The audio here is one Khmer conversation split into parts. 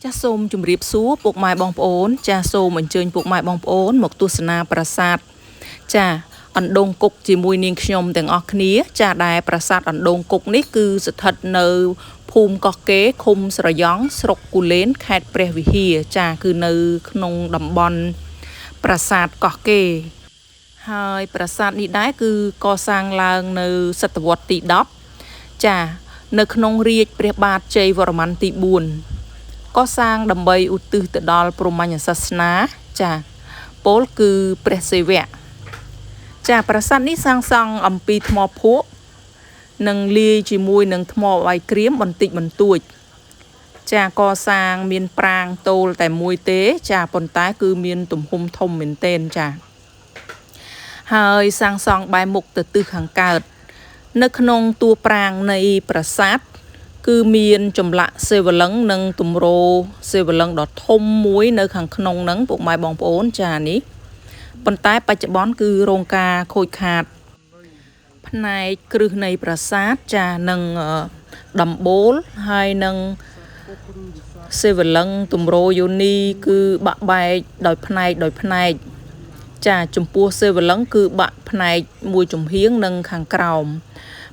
ចាសសូមជម្រាបសួរពុកម៉ែបងប្អូនចាសសូមអញ្ជើញពុកម៉ែបងប្អូនមកទស្សនាប្រាសាទចាសអណ្ដូងគុកជាមួយនាងខ្ញុំទាំងអស់គ្នាចាសដែលប្រាសាទអណ្ដូងគុកនេះគឺស្ថិតនៅភូមិកោះកេរឃុំស្រយ៉ង់ស្រុកគូលែនខេត្តព្រះវិហារចាសគឺនៅក្នុងតំបន់ប្រាសាទកោះកេរហើយប្រាសាទនេះដែរគឺកសាងឡើងនៅសតវត្សទី10ចាសនៅក្នុងរាជ្យព្រះបាទជ័យវរ្ម័នទី4កសាងដើម្បីឧទ្ទិសទៅដល់ព្រហ្មញ្ញសាសនាចាពោលគឺព្រះសិវៈចាប្រាសាទនេះសាងសង់អំពីថ្មភក់និងលាយជាមួយនឹងថ្មវាយក្រៀមបន្តិចបន្តួចចាកសាងមានប្រាង្គតូលតែមួយទេចាប៉ុន្តែគឺមានទំហំធំមែនទែនចាហើយសាងសង់បែរមុខទៅទិសខាងកើតនៅក្នុងតួប្រាង្គនៃប្រាសាទគឺមានចម្លាក់សិវលិង្គនិងទម្រសិវលិង្គដ៏ធំមួយនៅខាងក្នុងហ្នឹងពុកម៉ែបងប្អូនចានេះប៉ុន្តែបច្ចុប្បន្នគឺរងការខូចខាតផ្នែកគ្រឹះនៃប្រាសាទចានឹងដំបូលហើយនឹងសិវលិង្គទម្រយោនីគឺបាក់បែកដោយផ្នែកចាចំពោះសិវលិង្គគឺបាក់ផ្នែកមួយចំហៀងនិងខាងក្រោម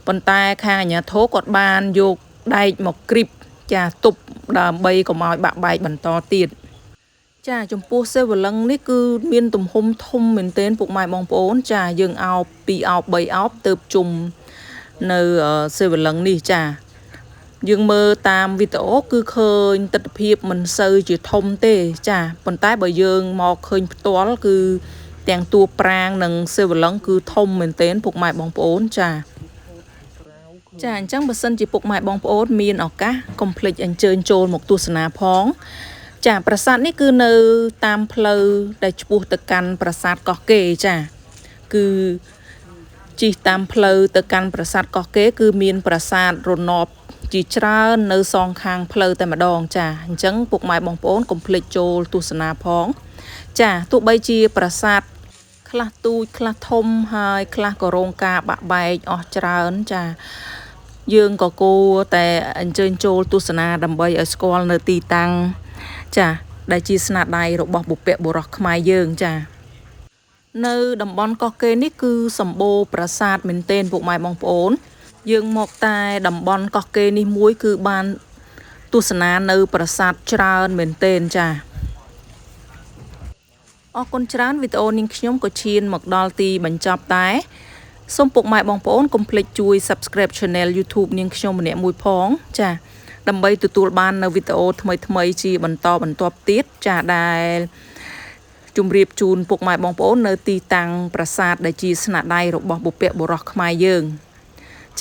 ប៉ុន្តែខាងអាជ្ញាធរគាត់បានយកដែកមកគ្រីបចាទប់ដើម្បីកុំឲ្យបាក់បែកបន្តទៀតចាចំពោះសិវលិង្គនេះគឺមានទំហំធំមែនទែនពុកម៉ែបងប្អូនចាយើងអោប2អោប3អោបទៅជុំនៅសិវលិង្គនេះចាយើងមើលតាមវីដេអូគឺឃើញទិដ្ឋភាពមិនសូវជាធំទេចាប៉ុន្តែបើយើងមកឃើញផ្ទាល់គឺទាំងតួប្រាង្គនិងសិវលិង្គគឺធំមែនទែនពុកម៉ែបងប្អូនចាអញ្ចឹងបើសិនជាពុកម៉ែបងប្អូនមានឱកាសកុំភ្លេចអញ្ជើញចូលមកទស្សនាផងចាប្រាសាទនេះគឺនៅតាមផ្លូវដែលឆ្ពោះទៅកាន់ប្រាសាទកោះកេរចាគឺជិះតាមផ្លូវទៅកាន់ប្រាសាទកោះកេរគឺមានប្រាសាទរណបជាច្រើននៅសងខាងផ្លូវតែម្ដងចាអញ្ចឹងពុកម៉ែបងប្អូនកុំភ្លេចចូលទស្សនាផងចាទោះបីជាប្រាសាទខ្លះទូចខ្លះធំហើយខ្លះក៏រងការបាក់បែកអស់ច្រើនចាយើងក៏គួរតែអញ្ជើញចូលទស្សនាដើម្បីឲ្យស្គាល់នៅទីតាំងចាដែលជាស្នាដៃរបស់បុព្វបុរសខ្មែរយើងចានៅតំបន់កោះកេរនេះគឺសម្បូរប្រាសាទមែនទែនពុកម៉ែបងប្អូនយើងមកតែតំបន់កោះកេរនេះមួយគឺបានទស្សនានៅប្រាសាទច្រើនមែនទែនចាអរគុណច្រើនវីដេអូនេះខ្ញុំក៏ឈានមកដល់ទីបញ្ចប់តែសូមពុកម៉ែបងប្អូនកុំភ្លេចជួយ Subscribe Channel YouTube នាងខ្ញុំម្នាក់មួយផងចាដើម្បីទទួលបាននៅវីដេអូថ្មីជាបន្តបន្ទាប់ទៀតចាដែលជម្រាបជូនពុកម៉ែបងប្អូននៅទីតាំងប្រាសាទដែលជាស្នាដៃរបស់បុព្វបុរសខ្មែរយើង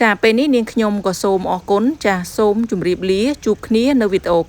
ចាពេលនេះនាងខ្ញុំក៏សូមអរគុណចាសូមជម្រាបលាជួបគ្នានៅវីដេអូ